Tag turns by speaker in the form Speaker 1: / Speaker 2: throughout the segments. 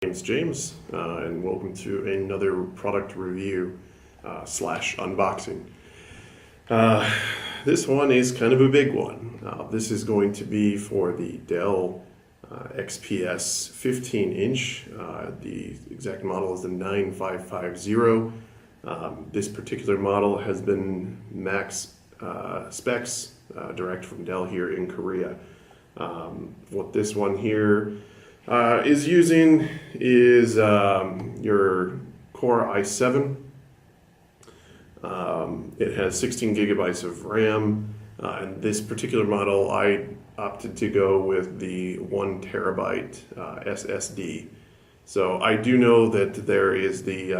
Speaker 1: Name's James, and welcome to another product review slash unboxing. This one is kind of a big one. This is going to be for the Dell XPS 15-inch. The exact model is the 9550. This particular model has been max specs direct from Dell here in Korea. What this one here is using is your Core i7. It has 16 gigabytes of RAM, and this particular model I opted to go with the 1 terabyte SSD. So I do know that there is the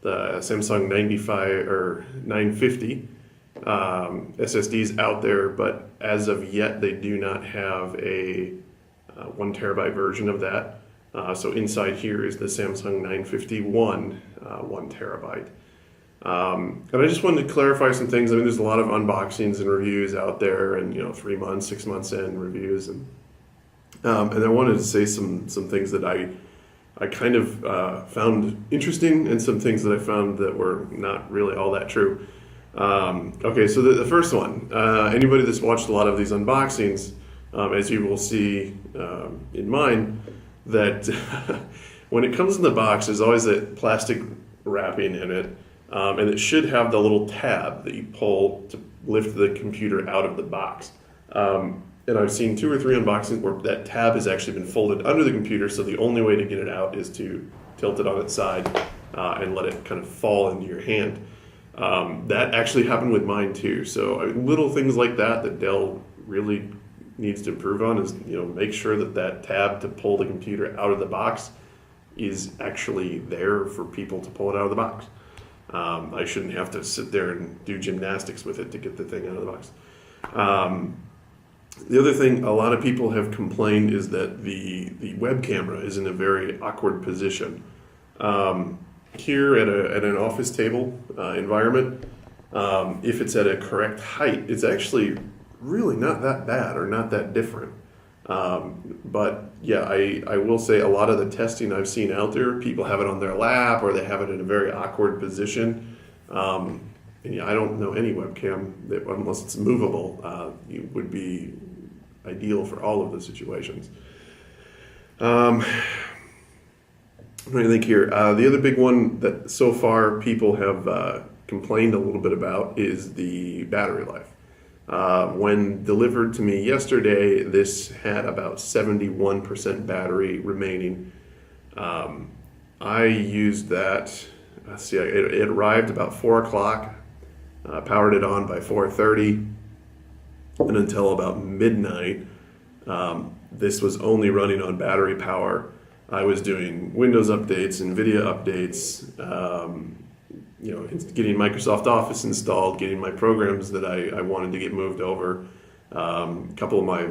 Speaker 1: Samsung 95 or 950 SSDs out there, but as of yet they do not have a 1 terabyte version of that. So inside here is the Samsung 951 1 terabyte. And I just wanted to clarify some things. I mean, there's a lot of unboxings and reviews out there, and 3 months, 6 months in reviews, and I wanted to say some things that I kind of found interesting, and some things that I found that were not really all that true. Okay, so the first one, anybody that's watched a lot of these unboxings, as you will see in mine, that when it comes in the box, there's always that plastic wrapping in it, and it should have the little tab that you pull to lift the computer out of the box. And I've seen 2 or 3 unboxings where that tab has actually been folded under the computer, so the only way to get it out is to tilt it on its side and let it kind of fall into your hand. That actually happened with mine too. So little things like that Dell really needs to improve on is, make sure that tab to pull the computer out of the box is actually there for people to pull it out of the box. I shouldn't have to sit there and do gymnastics with it to get the thing out of the box. The other thing a lot of people have complained is that the web camera is in a very awkward position. Here at an office table environment, if it's at a correct height, it's actually really not that bad or not that different. But yeah, I will say a lot of the testing I've seen out there, people have it on their lap or they have it in a very awkward position. And I don't know any webcam that, unless it's movable, would be ideal for all of the situations. What do you think here? The other big one that so far people have complained a little bit about is the battery life. When delivered to me yesterday, this had about 71% battery remaining. I used that, let's see, it arrived about 4 o'clock, powered it on by 4:30, and until about midnight, this was only running on battery power. I was doing Windows updates, NVIDIA updates, getting Microsoft Office installed, getting my programs that I wanted to get moved over, a couple of my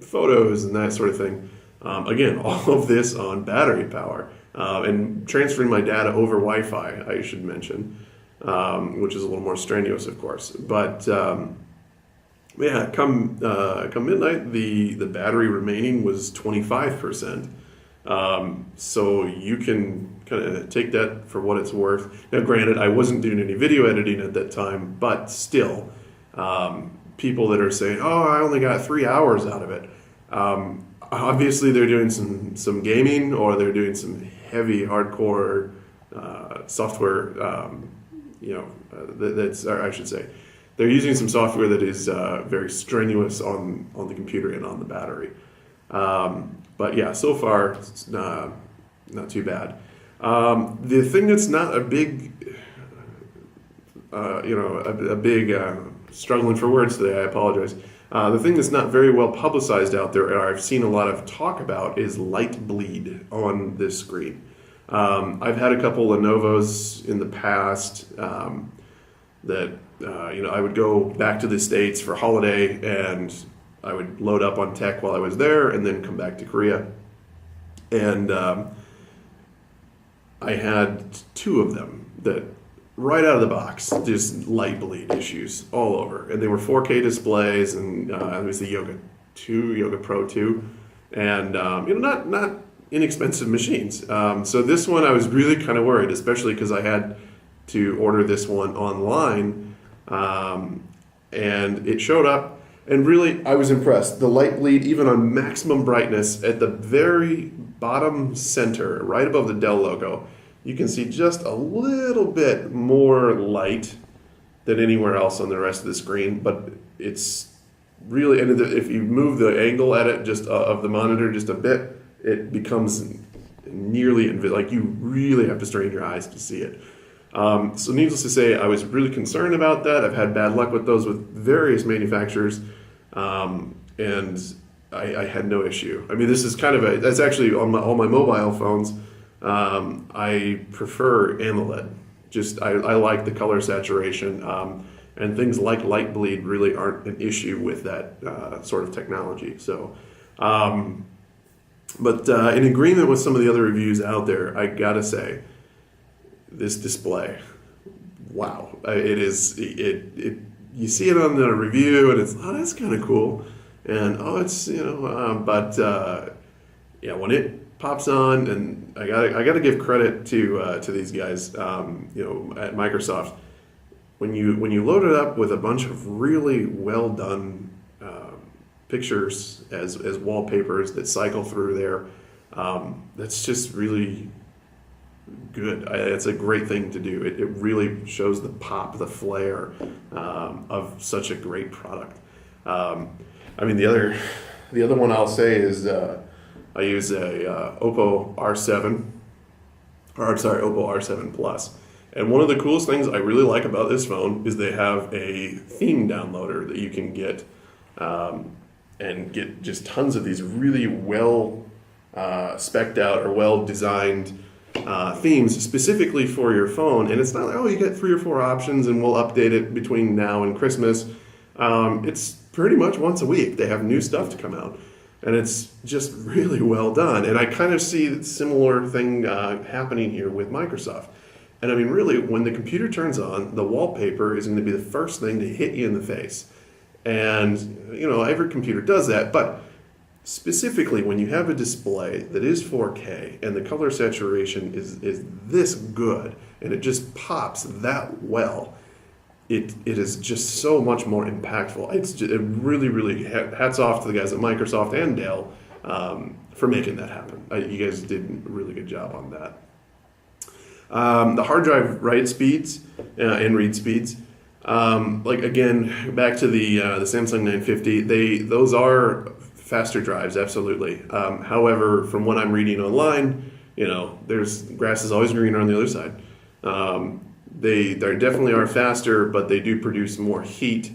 Speaker 1: photos and that sort of thing. Again, all of this on battery power, and transferring my data over Wi-Fi, I should mention, which is a little more strenuous, of course. But yeah, come midnight, the battery remaining was 25%. So you can kind of take that for what it's worth. Now, granted, I wasn't doing any video editing at that time, but still, people that are saying, "Oh, I only got 3 hours out of it," obviously they're doing some gaming, or they're doing some heavy, hardcore software. That's, or I should say, they're using some software that is very strenuous on the computer and on the battery. But yeah, so far it's not too bad. The thing that's not a big, struggling for words today, I apologize. The thing that's not very well publicized out there, or I've seen a lot of talk about, is light bleed on this screen. I've had a couple Lenovo's in the past that I would go back to the States for holiday, and I would load up on tech while I was there and then come back to Korea. And I had 2 of them that right out of the box, just light bleed issues all over. And they were 4K displays, and it was the Yoga Pro 2. And, not inexpensive machines. So this one I was really kind of worried, especially because I had to order this one online, and it showed up. And really, I was impressed. The light bleed, even on maximum brightness, at the very bottom center, right above the Dell logo, you can see just a little bit more light than anywhere else on the rest of the screen. But it's really, and if you move the angle at it just of the monitor just a bit, it becomes nearly invisible. Like you really have to strain your eyes to see it. So needless to say, I was really concerned about that. I've had bad luck with those with various manufacturers, and I had no issue. I mean, this is kind of that's actually on all my mobile phones. I prefer AMOLED. Just I like the color saturation, and things like light bleed really aren't an issue with that sort of technology. So, but in agreement with some of the other reviews out there, I gotta say, this display, wow! It is it. You see it on the review, and it's that's kind of cool, and it's yeah, when it pops on, and I gotta give credit to these guys, at Microsoft. When you load it up with a bunch of really well done pictures as wallpapers that cycle through there, that's just really good. It's a great thing to do. It really shows the pop, the flair of such a great product. I mean, the other one I'll say is I use a Oppo R7, Oppo R7 Plus. And one of the coolest things I really like about this phone is they have a theme downloader that you can get and get just tons of these really well spec'd out or well designed themes specifically for your phone. And it's not like, you get 3 or 4 options and we'll update it between now and Christmas. It's pretty much once a week. They have new stuff to come out. And it's just really well done. And I kind of see a similar thing happening here with Microsoft. And I mean, really, when the computer turns on, the wallpaper is going to be the first thing to hit you in the face. And, every computer does that. But specifically, when you have a display that is 4K and the color saturation is this good, and it just pops that well, it is just so much more impactful. It really, really hats off to the guys at Microsoft and Dell for making that happen. You guys did a really good job on that. The hard drive write speeds and read speeds, again, back to the Samsung 950, those are faster drives, absolutely. However, from what I'm reading online, there's grass is always greener on the other side. They definitely are faster, but they do produce more heat,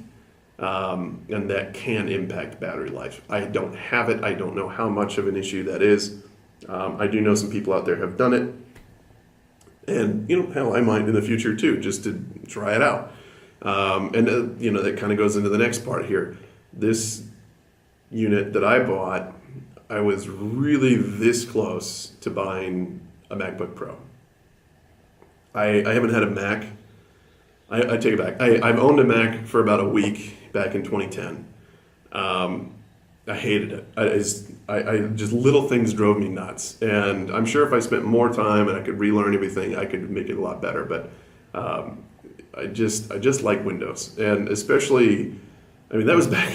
Speaker 1: and that can impact battery life. I don't have it. I don't know how much of an issue that is. I do know some people out there have done it. And, hell, I might in the future too, just to try it out. That kind of goes into the next part here. This unit that I bought, I was really this close to buying a MacBook Pro. I haven't had a Mac. I take it back. I've owned a Mac for about a week back in 2010. I hated it. I just little things drove me nuts, and I'm sure if I spent more time and I could relearn everything, I could make it a lot better. But I just like Windows, and especially, that was back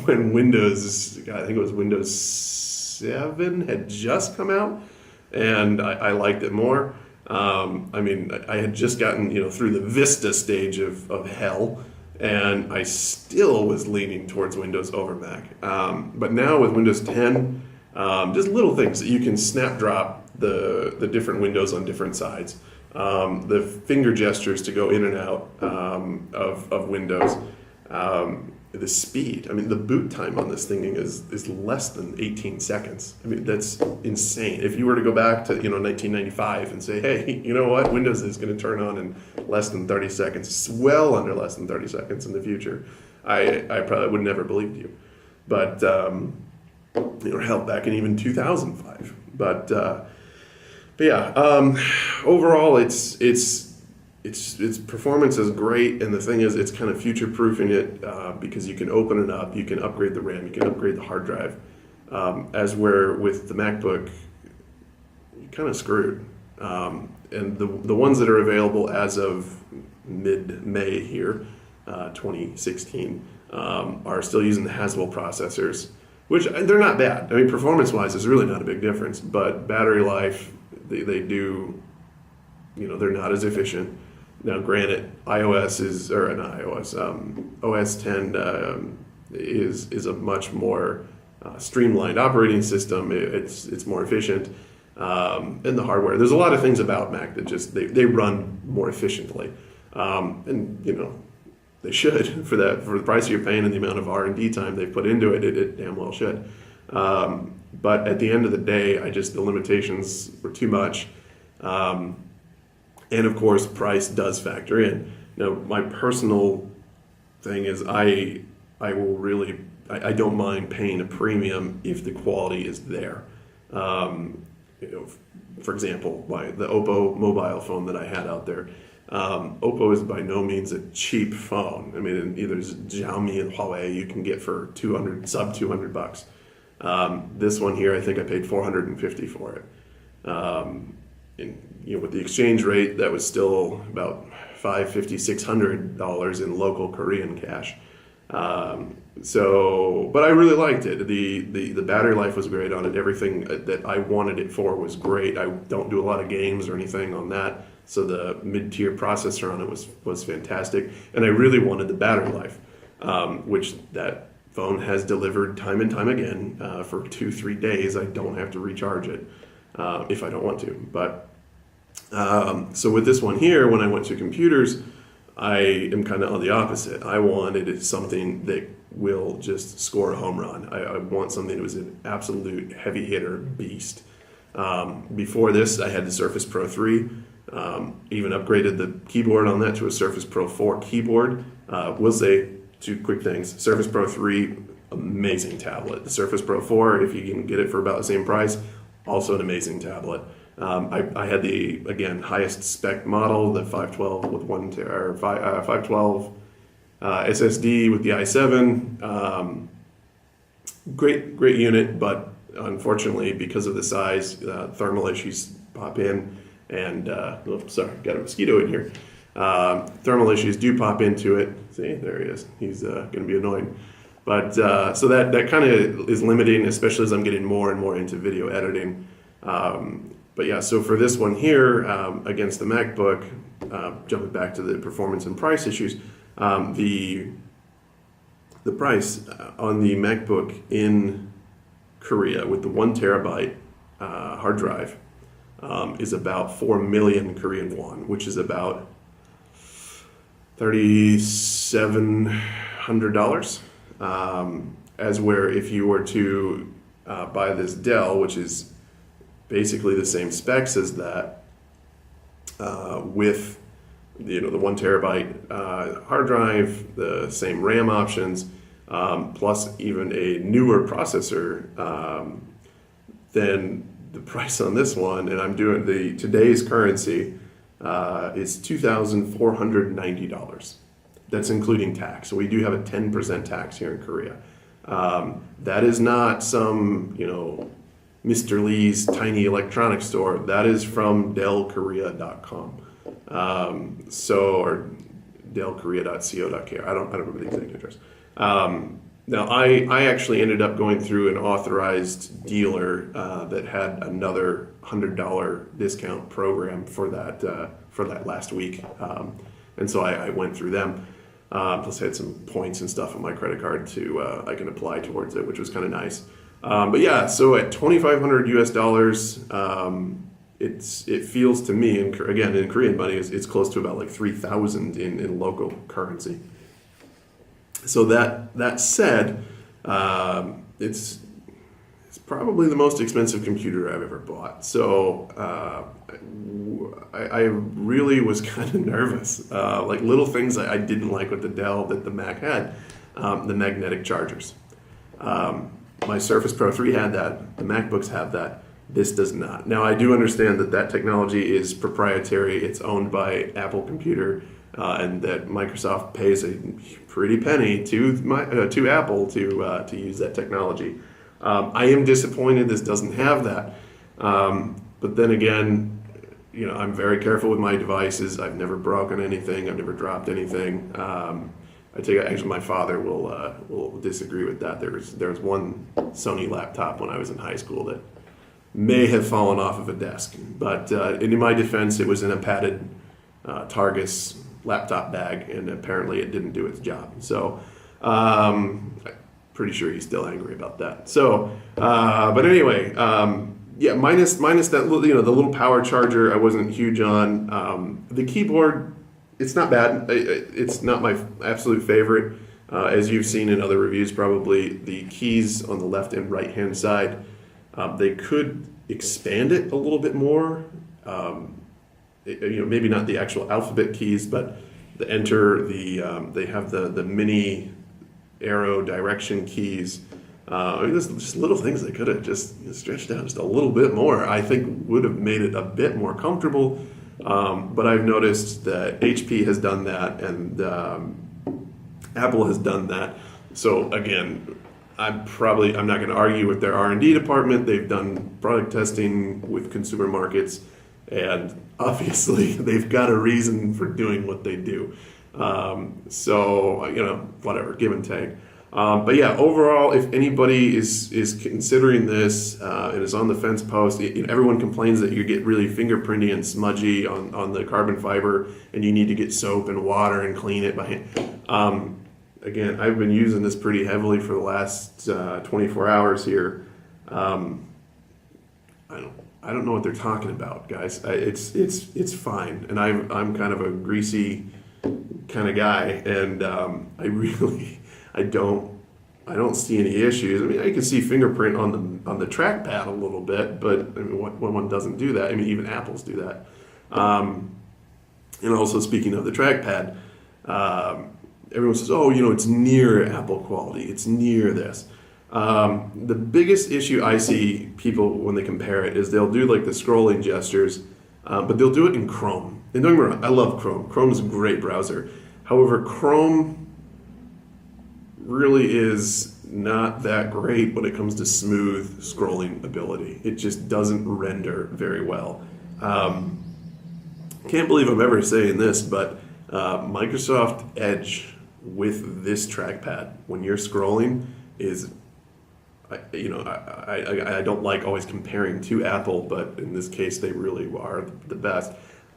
Speaker 1: when Windows, I think it was Windows 7 had just come out, and I liked it more. I had just gotten through the Vista stage of hell. And I still was leaning towards Windows over Mac. But now with Windows 10, just little things that you can snap drop the different windows on different sides. The finger gestures to go in and out of windows. The speed, the boot time on this thing is less than 18 seconds. That's insane. If you were to go back to 1995 and say, hey, you know what, Windows is going to turn on in less than 30 seconds, well under less than 30 seconds in the future, I probably would never believed you. But hell, back in even 2005. But yeah, overall, its performance is great, and the thing is, it's kind of future-proofing it because you can open it up, you can upgrade the RAM, you can upgrade the hard drive. As where with the MacBook, kind of screwed. And the ones that are available as of mid-May here, 2016, are still using the Haswell processors, which they're not bad. I mean, performance-wise, there's really not a big difference, but battery life, they do, they're not as efficient. Now, granted, OS 10 is a much more streamlined operating system. It's more efficient, and the hardware. There's a lot of things about Mac that just they run more efficiently, and they should for the price you're paying and the amount of R&D time they put into it. It damn well should. But at the end of the day, the limitations were too much. And of course, price does factor in. Now, my personal thing is I don't mind paying a premium if the quality is there. For example, the Oppo mobile phone that I had out there. Oppo is by no means a cheap phone. I mean, either Xiaomi and Huawei you can get for sub $200. This one here, I think I paid $450 for it. With the exchange rate, that was still about $550, $600 in local Korean cash. But I really liked it. The battery life was great on it. Everything that I wanted it for was great. I don't do a lot of games or anything on that, so the mid-tier processor on it was fantastic. And I really wanted the battery life, which that phone has delivered time and time again. For 2-3 days, I don't have to recharge it if I don't want to. But so with this one here, when I went to computers, I am kind of on the opposite. I wanted something that will just score a home run. I want something that was an absolute heavy hitter beast. Before this, I had the Surface Pro 3. Even upgraded the keyboard on that to a Surface Pro 4 keyboard. Will say 2 quick things. Surface Pro 3, amazing tablet. The Surface Pro 4, if you can get it for about the same price, also an amazing tablet. I had the, again, highest spec model, the 512 with 512 SSD with the i7. Great unit, but unfortunately, because of the size, thermal issues pop in, and sorry, got a mosquito in here. Thermal issues do pop into it. See, there he is. He's going to be annoying. But so that kind of is limiting, especially as I'm getting more and more into video editing. But yeah, so for this one here, against the MacBook, jumping back to the performance and price issues, the price on the MacBook in Korea with the 1 terabyte hard drive is about 4 million Korean won, which is about $3,700. As where if you were to buy this Dell, which is basically the same specs as that, with the 1 terabyte hard drive, the same RAM options, plus even a newer processor, then the price on this one, and I'm doing today's currency, is $2,490. That's including tax. So we do have a 10% tax here in Korea. That is not some, Mr. Lee's tiny electronics store. That is from DellKorea.com. Or DellKorea.co.kr. I don't remember the exact address. Now, I actually ended up going through an authorized dealer that had another $100 discount program for that last week, and so I went through them. Plus, I had some points and stuff on my credit card I can apply towards it, which was kind of nice. But yeah, so at $2,500 US, it feels to me, again in Korean money, it's close to about like 3,000 in local currency. So that said, it's probably the most expensive computer I've ever bought. So I really was kind of nervous. Like little things I didn't like with the Dell that the Mac had, the magnetic chargers. My Surface Pro 3 had that. The MacBooks have that. This does not. Now, I do understand that technology is proprietary. It's owned by Apple Computer, and that Microsoft pays a pretty penny to Apple to use that technology. I am disappointed this doesn't have that. But But then again, I'm very careful with my devices. I've never broken anything. I've never dropped anything. Actually, my father will disagree with that. There was one Sony laptop when I was in high school that may have fallen off of a desk, but in my defense, it was in a padded Targus laptop bag, and apparently it didn't do its job. So, I'm pretty sure he's still angry about that. So, but anyway, minus that the little power charger, I wasn't huge on. The keyboard, it's not bad. It's not my absolute favorite. As you've seen in other reviews, probably the keys on the left and right hand side, they could expand it a little bit more. Maybe not the actual alphabet keys, but the enter, they have the mini arrow direction keys. There's just little things they could have just stretched out just a little bit more. I think would have made it a bit more comfortable. But I've noticed that HP has done that, and Apple has done that. So again, I'm not going to argue with their R&D department. They've done product testing with consumer markets, and obviously they've got a reason for doing what they do. Whatever, give and take. But yeah, overall, if anybody is considering this and is on the fence post, everyone complains that you get really fingerprinty and smudgy on the carbon fiber, and you need to get soap and water and clean it by hand. Again, I've been using this pretty heavily for the last 24 hours here. I don't know what they're talking about, guys. It's fine, and I'm kind of a greasy kind of guy, and I don't see any issues. I mean, I can see fingerprint on the trackpad a little bit, but I mean, when one doesn't do that, I mean, even Apples do that. And also, speaking of the trackpad, everyone says, "Oh, it's near Apple quality. It's near this." The biggest issue I see people when they compare it is they'll do like the scrolling gestures, but they'll do it in Chrome. And don't get me wrong, I love Chrome. Chrome is a great browser. However, Chrome really is not that great when it comes to smooth scrolling ability. It just doesn't render very well. Can't believe I'm ever saying this, but Microsoft Edge with this trackpad, when you're scrolling, is, I don't like always comparing to Apple, but in this case, they really are the best.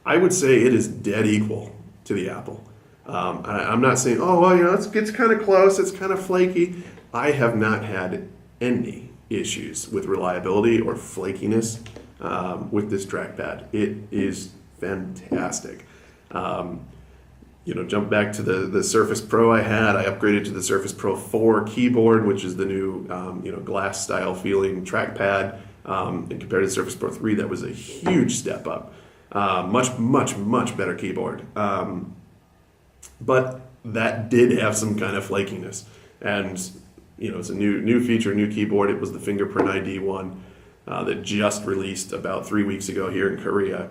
Speaker 1: I would say it is dead equal to the Apple. I'm not saying, it's kind of close, it's kind of flaky. I have not had any issues with reliability or flakiness with this trackpad. It is fantastic. Jump back to the Surface Pro I had. I upgraded to the Surface Pro 4 keyboard, which is the new glass style feeling trackpad. And compared to the Surface Pro 3, that was a huge step up. Much, much, much better keyboard. But that did have some kind of flakiness. And, it's a new feature, new keyboard. It was the Fingerprint ID one that just released about 3 weeks ago here in Korea.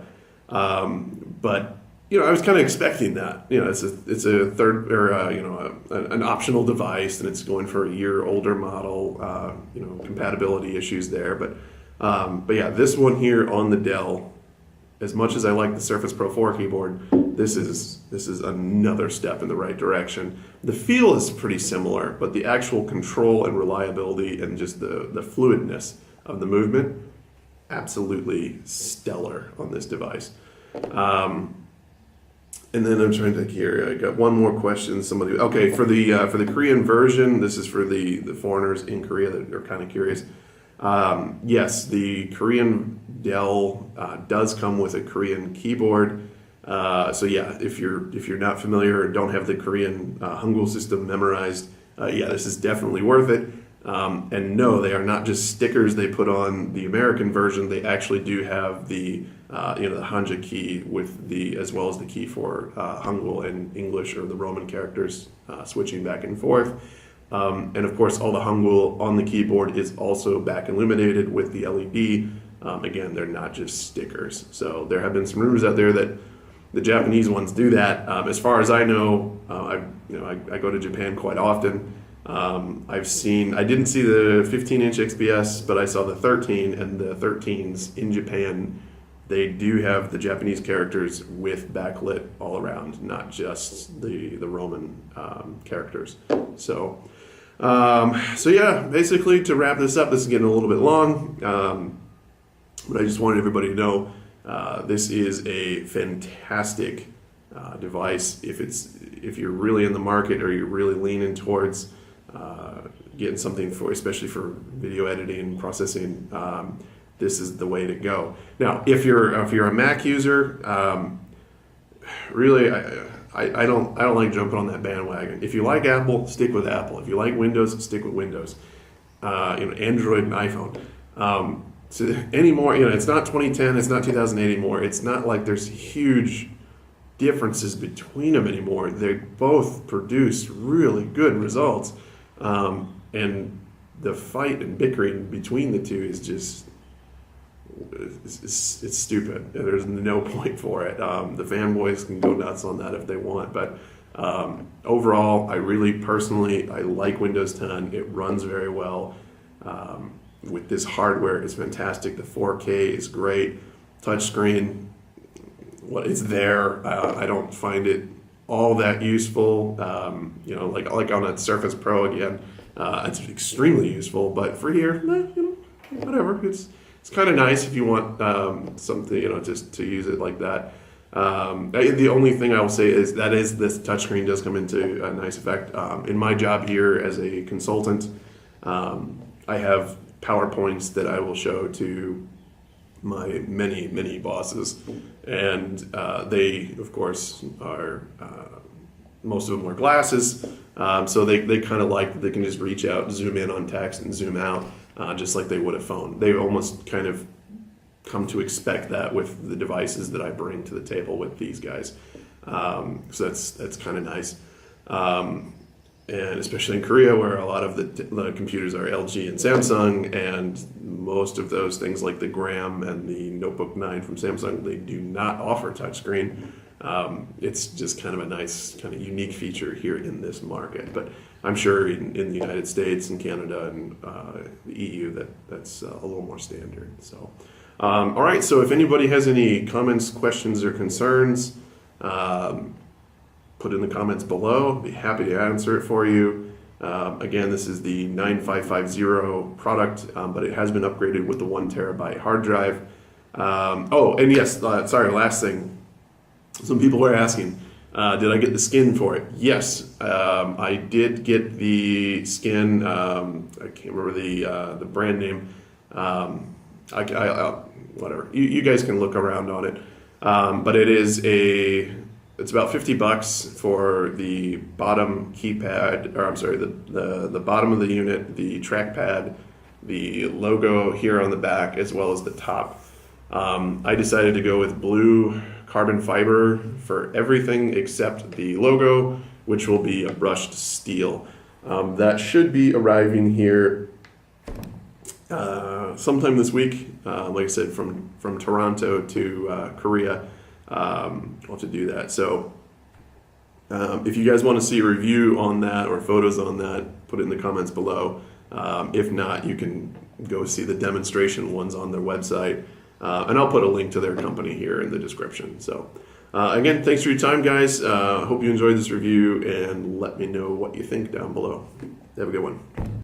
Speaker 1: But I was kind of expecting that. It's a third or an optional device, and it's going for a year older model. Compatibility issues there, but yeah, this one here on the Dell, as much as I like the Surface Pro 4 keyboard, this is another step in the right direction. The feel is pretty similar, but the actual control and reliability and just the fluidness of the movement, absolutely stellar on this device. And then I'm trying to think here. I got one more question. For the Korean version, this is for the foreigners in Korea that are kind of curious. Yes, the Korean Dell does come with a Korean keyboard. So yeah, if you're not familiar or don't have the Korean Hangul system memorized, this is definitely worth it. And no, they are not just stickers they put on the American version. They actually do have the the Hanja key as well as the key for Hangul and English or the Roman characters switching back and forth. And of course, all the Hangul on the keyboard is also back illuminated with the LED. Again, they're not just stickers. So there have been some rumors out there that the Japanese ones do that. As far as I know, I go to Japan quite often. I didn't see the 15-inch XPS, but I saw the 13, and the 13s in Japan, they do have the Japanese characters with backlit all around, not just the Roman characters. So yeah, basically to wrap this up, this is getting a little bit long, but I just wanted everybody to know this is a fantastic device if you're really in the market or you're really leaning towards getting something especially for video editing and processing. This is the way to go. Now, if you're a Mac user, really, I don't like jumping on that bandwagon. If you like Apple, stick with Apple. If you like Windows, stick with Windows. Android and iPhone. So anymore, it's not 2010, it's not 2008 anymore. It's not like there's huge differences between them anymore. They both produce really good results, and the fight and bickering between the two is just it's stupid. There's no point for it. The fanboys can go nuts on that if they want, but overall, I like Windows 10. It runs very well. With this hardware, it's fantastic. The 4K is great. Touchscreen, it's there. I don't find it all that useful. Like on a Surface Pro again, it's extremely useful. But for here, whatever. It's kind of nice if you want something, just to use it like that. The only thing I will say is this touchscreen does come into a nice effect. In my job here as a consultant, I have PowerPoints that I will show to my many bosses, and they of course are most of them wear glasses, so they kind of like they can just reach out, zoom in on text and zoom out just like they would a phone. They almost kind of come to expect that with the devices that I bring to the table with these guys, so that's kind of nice. And especially in Korea, where a lot of the computers are LG and Samsung, and most of those things like the Gram and the Notebook 9 from Samsung, they do not offer touchscreen. It's just kind of a nice, kind of unique feature here in this market. But I'm sure in the United States and Canada and the EU that's a little more standard. So, all right. So if anybody has any comments, questions, or concerns, put in the comments below. Be happy to answer it for you. Again, this is the 9550 product, but it has been upgraded with the 1 terabyte hard drive. And yes, sorry, last thing. Some people were asking, did I get the skin for it? Yes, I did get the skin. I can't remember the brand name. Whatever. You guys can look around on it. But it's about $50 for the bottom keypad, or I'm sorry, the bottom of the unit, the trackpad, the logo here on the back, as well as the top. I decided to go with blue carbon fiber for everything except the logo, which will be a brushed steel. That should be arriving here sometime this week. Like I said, from Toronto to Korea. I'll have to do that. So if you guys want to see a review on that or photos on that, put it in the comments below. If not, you can go see the demonstration ones on their website. And I'll put a link to their company here in the description. So again, thanks for your time, guys. Hope you enjoyed this review, and let me know what you think down below. Have a good one.